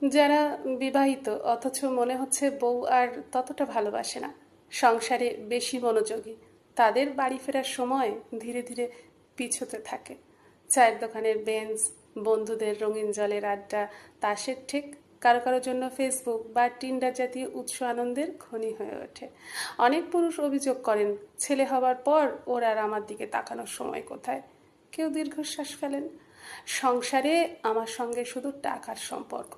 যারা বিবাহিত অথচ মনে হচ্ছে বউ আর ততটা ভালোবাসে না, সংসারে বেশি মনোযোগী, তাদের বাড়ি ফেরার সময় ধীরে ধীরে পিছুতে থাকে। চায়ের দোকানের বেঞ্চ, বন্ধুদের রঙিন জলের আড্ডা, তাসের ঠেক কারো কারোর জন্য ফেসবুক বা টিন্ডার জাতীয় উৎস আনন্দের খনি হয়ে ওঠে। অনেক পুরুষ অভিযোগ করেন, ছেলে হবার পর ওর আর আমার দিকে তাকানোর সময় কোথায়। কেউ দীর্ঘশ্বাস ফেলেন, সংসারে আমার সঙ্গে শুধু টাকার সম্পর্ক।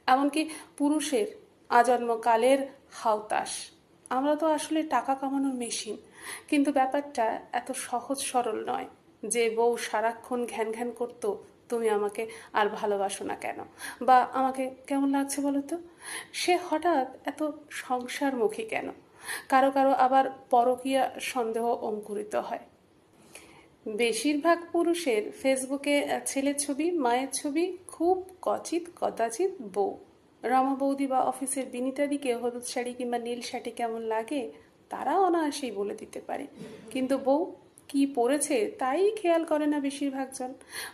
এমনকি পুরুষের আজন্মকালের হাওতাস, আমরা তো আসলে টাকা কামানোর মেশিন। কিন্তু ব্যাপারটা এত সহজ সরল নয় যে বউ সারাক্ষণ ঘ্যান ঘ্যান করতো, তুমি আমাকে আর ভালোবাসো না কেন, বা আমাকে কেমন লাগছে বলো তো। সে হঠাৎ এত সংসারমুখী কেন? কারো কারো আবার পরকীয়া সন্দেহ অঙ্কুরিত হয়। বেশিরভাগ পুরুষের ফেসবুকে ছেলের ছবি, মায়ের ছবি, খুব কচিত কদাচিৎ বউ। রমা বৌদি বা অফিসের বিনিতাদিকে হলুদ শাড়ি কিংবা নীল শাড়ি কেমন লাগে তারা অনায়াসেই বলে দিতে পারে, কিন্তু বউ কি পড়েছে তাই খেয়াল করে না বেশিরভাগ জন।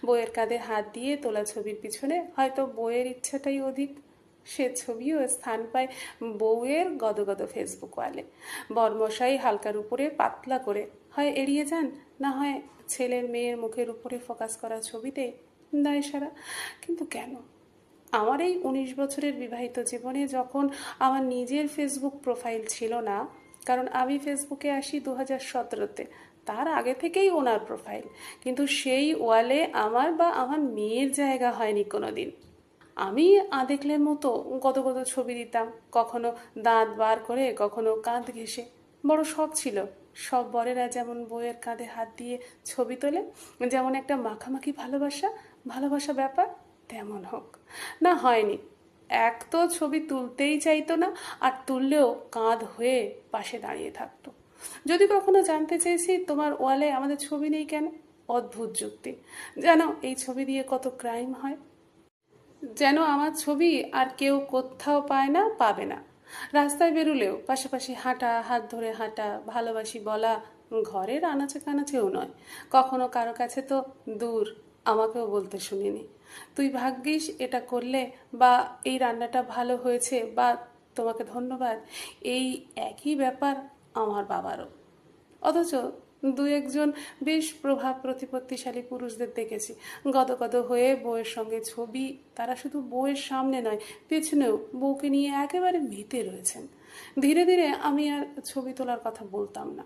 বইয়ের কাঁধে হাত দিয়ে তোলা ছবির পিছনে হয়তো বইয়ের ইচ্ছাটাই অধিক। সে ছবিও স্থান পায় বউয়ের গদগদ ফেসবুক ওয়ালে। বরমশাই হালকার উপরে পাতলা করে হয় এড়িয়ে যান, না হয় ছেলের মেয়ের মুখের উপরে ফোকাস করা ছবিতে দায় সারা। কিন্তু কেন? আমার এই 19 বছরের বিবাহিত জীবনে যখন আমার নিজের ফেসবুক প্রোফাইল ছিল না, কারণ আমি ফেসবুকে আসি 2017-তে, তার আগে থেকেই ওনার প্রোফাইল, কিন্তু সেই ওয়ালে আমার বা আমার মেয়ের জায়গা হয়নি কোনো দিন। আমি আদেকলের মতো গদগদ ছবি দিতাম, কখনো দাঁত বার করে, কখনো কাঁধ ঘেঁষে। বড় শখ ছিল সব বরেরা যেমন বইয়ের কাঁধে হাত দিয়ে ছবি তোলে, যেমন একটা মাখামাখি ভালোবাসা ভালোবাসা ব্যাপার তেমন হোক। না, হয়নি। এক তো ছবি তুলতেই চাইতো না, আর তুললেও কাঁধ হয়ে পাশে দাঁড়িয়ে থাকতো। যদি কখনো জানতে চেয়েছি তোমার ওয়ালে আমাদের ছবি নেই কেন, অদ্ভুত যুক্তি। জানো এই ছবি দিয়ে কত ক্রাইম হয়, যেন আমার ছবি আর কেউ কোথাও পায় না, পাবে না। রাস্তায় বেরুলেও পাশাপাশি হাঁটা, হাত ধরে হাঁটা, ভালোবাসি বলা, ঘরের আনাচে কানাচেও নয়। কখনো কারো কাছে তো দূর, আমাকেও বলতে শুনিনি তুই ভাগ্যিস এটা করলে, বা এই রান্নাটা ভালো হয়েছে, বা তোমাকে ধন্যবাদ। এই একই ব্যাপার আমার বাবারও। অথচ দু একজন বেশ প্রভাব প্রতিপত্তিশালী পুরুষদের দেখেছি গদগদ হয়ে বউয়ের সঙ্গে ছবি, তারা শুধু বউয়ের সামনে নয়, পেছনেও বউকে নিয়ে একেবারে মেতে রয়েছেন। ধীরে ধীরে আমি আর ছবি তোলার কথা বলতাম না,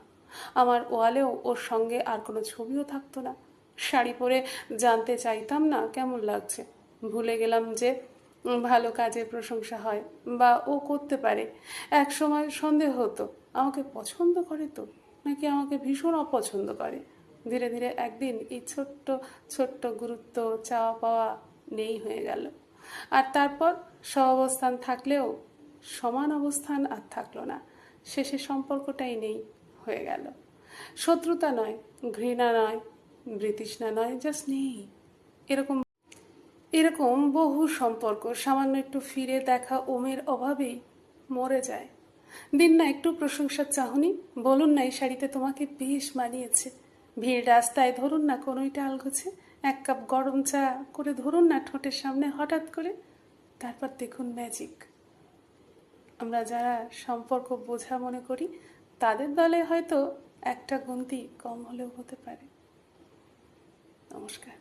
আমার ওয়ালেও ওর সঙ্গে আর কোনো ছবিও থাকতো না। শাড়ি পরে জানতে চাইতাম না কেমন লাগছে, ভুলে গেলাম যে ভালো কাজের প্রশংসা হয় বা ও করতে পারে। এক সময় সন্দেহ হতো আমাকে পছন্দ করে তো, নাকি আমাকে ভীষণ অপছন্দ করে। ধীরে ধীরে একদিন এই ছোট্ট ছোট্ট গুরুত্ব, চাওয়া পাওয়া নেই হয়ে গেল। আর তারপর সহাবস্থান থাকলেও সমান অবস্থান আর থাকলো না। শেষে সম্পর্কটাই নেই হয়ে গেল। শত্রুতা নয়, ঘৃণা নয়, বৃতৃষ্ণা নয়, জাস্ট নেই। এরকম এরকম বহু সম্পর্ক সামান্য একটু ফিরে দেখা ওমের অভাবেই মরে যায়। দিন না একটু প্রশংসার চাহনি, বলুন না এই শাড়িতে তোমাকে বেশ মানিয়েছে। ভিড় রাস্তায় ধরুন না কোনোইটা আলগোছে, এক কাপ গরম চা করে ধরুন না ঠোঁটের সামনে হঠাৎ করে। তারপর দেখুন ম্যাজিক। আমরা যারা সম্পর্ক বোঝা মনে করি তাদের দলে হয়তো একটা গুনতি কম হলেও হতে পারে। নমস্কার।